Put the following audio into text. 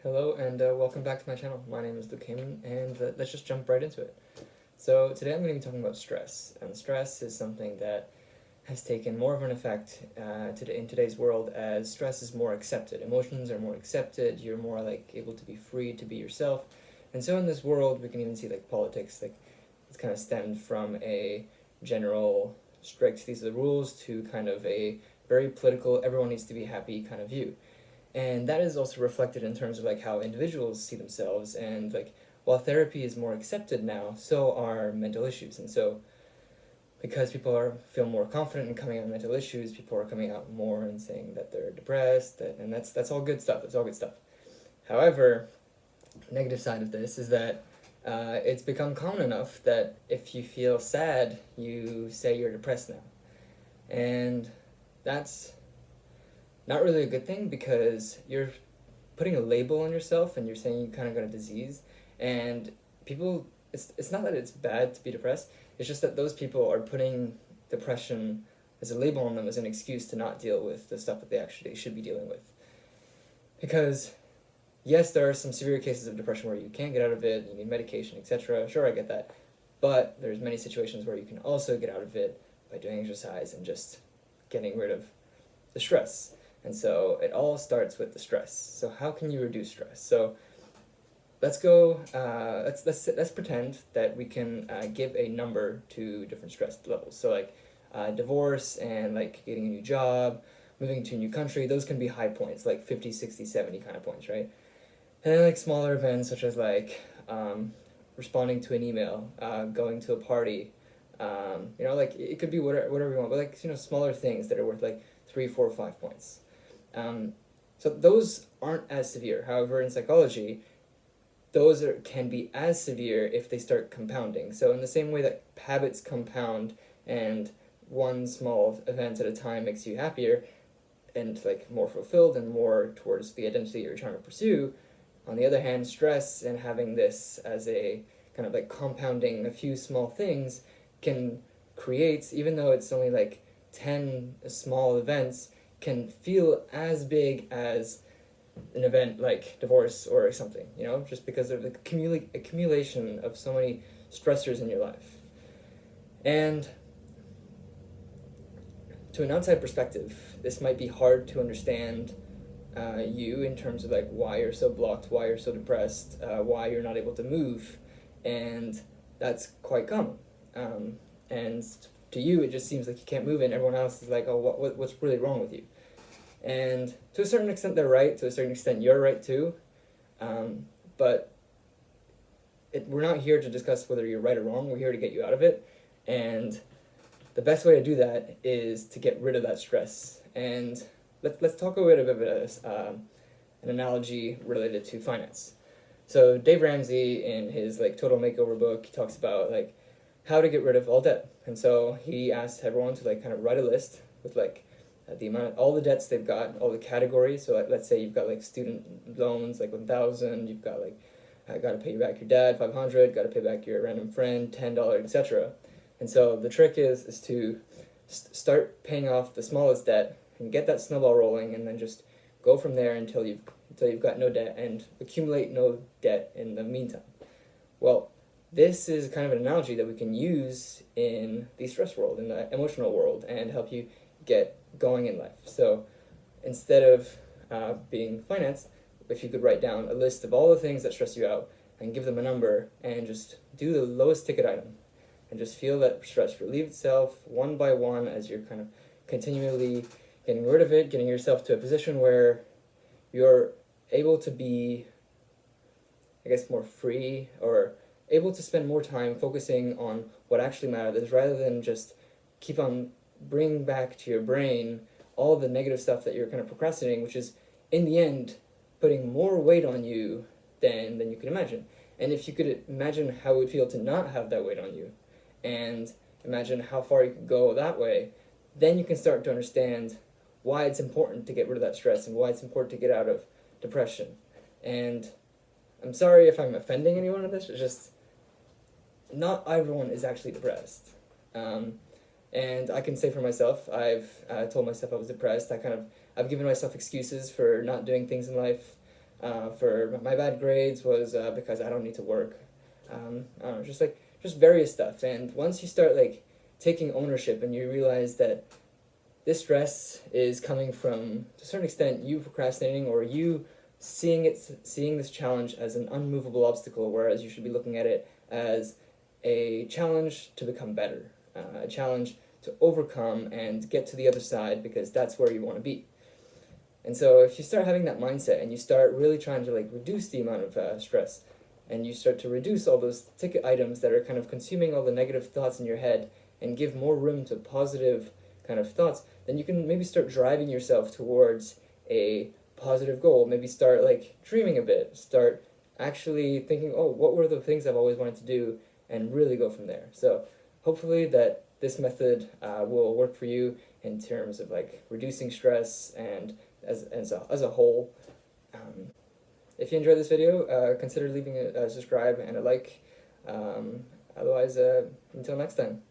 Hello and welcome back to my channel. My name is Luke Heyman and let's just jump right into it. So today I'm going to be talking about stress, and stress is something that has taken more of an effect in today's world as stress is more accepted. Emotions are more accepted, you're more like able to be free to be yourself. And so in this world we can even see like politics, like it's kind of stemmed from a general strict these are the rules to kind of a very political everyone needs to be happy kind of view. And that is also reflected in terms of like how individuals see themselves, and like while therapy is more accepted now, so are mental issues. And so because people are feel more confident in coming out with mental issues, people are coming out more and saying that they're depressed, and that's all good stuff. That's all good stuff. However, the negative side of this is that it's become common enough that if you feel sad, you say you're depressed now, and that's not really a good thing because you're putting a label on yourself and you're saying you kind of got a disease. And people, it's not that it's bad to be depressed, it's just that those people are putting depression as a label on them as an excuse to not deal with the stuff that they actually should be dealing with. Because yes, there are some severe cases of depression where you can't get out of it, you need medication, etc. Sure, I get that. But there's many situations where you can also get out of it by doing exercise and just getting rid of the stress. And so it all starts with the stress. So how can you reduce stress? So let's go. Let's pretend that we can give a number to different stress levels. So like divorce and like getting a new job, moving to a new country. Those can be high points, like 50, 60, 70 kind of points, right? And then like smaller events such as like responding to an email, going to a party. Like it could be whatever you want, but like smaller things that are worth like 3, 4, 5 points. So those aren't as severe. However, in psychology, can be as severe if they start compounding. So in the same way that habits compound and one small event at a time makes you happier and like more fulfilled and more towards the identity you're trying to pursue, on the other hand, stress and having this as a kind of like compounding a few small things can create, even though it's only like 10 small events, can feel as big as an event like divorce or something, just because of the accumulation of so many stressors in your life. And to an outside perspective, this might be hard to understand you in terms of like why you're so blocked, why you're so depressed, why you're not able to move, and that's quite common. And to you, it just seems like you can't move, and everyone else is like, oh, what's really wrong with you? And to a certain extent, they're right. To a certain extent, you're right too. But we're not here to discuss whether you're right or wrong. We're here to get you out of it. And the best way to do that is to get rid of that stress. And let's talk a bit about an analogy related to finance. So Dave Ramsey, in his like Total Makeover book, he talks about like how to get rid of all debt. And so he asked everyone to like kind of write a list with like the amount, all the debts they've got, all the categories. So like, let's say you've got like student loans, like 1,000. You've got like, got to pay back your dad, 500. Got to pay back your random friend, $10, etc. And so the trick is to start paying off the smallest debt and get that snowball rolling, and then just go from there until you've got no debt and accumulate no debt in the meantime. Well, this is kind of an analogy that we can use in the stress world, in the emotional world, and help you get going in life. So instead of being finance, if you could write down a list of all the things that stress you out and give them a number and just do the lowest ticket item and just feel that stress relieve itself one by one as you're kind of continually getting rid of it, getting yourself to a position where you're able to be, I guess, more free, or able to spend more time focusing on what actually matters rather than just keep on bringing back to your brain all the negative stuff that you're kind of procrastinating, which is in the end putting more weight on you than you could imagine. And if you could imagine how it would feel to not have that weight on you, and imagine how far you could go that way, then you can start to understand why it's important to get rid of that stress and why it's important to get out of depression. And I'm sorry if I'm offending anyone in this. It's just not everyone is actually depressed. And I can say for myself, I've told myself I was depressed. I've given myself excuses for not doing things in life. For my bad grades was because I don't need to work. I don't know, just various stuff. And once you start like taking ownership and you realize that this stress is coming from, to a certain extent, you procrastinating or you seeing this challenge as an unmovable obstacle, whereas you should be looking at it as a challenge to become better, a challenge to overcome and get to the other side, because that's where you want to be. And so if you start having that mindset and you start really trying to like reduce the amount of stress, and you start to reduce all those ticket items that are kind of consuming all the negative thoughts in your head and give more room to positive kind of thoughts, then you can maybe start driving yourself towards a positive goal. Maybe start like dreaming a bit, start actually thinking, oh, what were the things I've always wanted to do, and really go from there. So hopefully that this method will work for you in terms of like reducing stress and as a whole. If you enjoyed this video, consider leaving a subscribe and a like. Otherwise, until next time.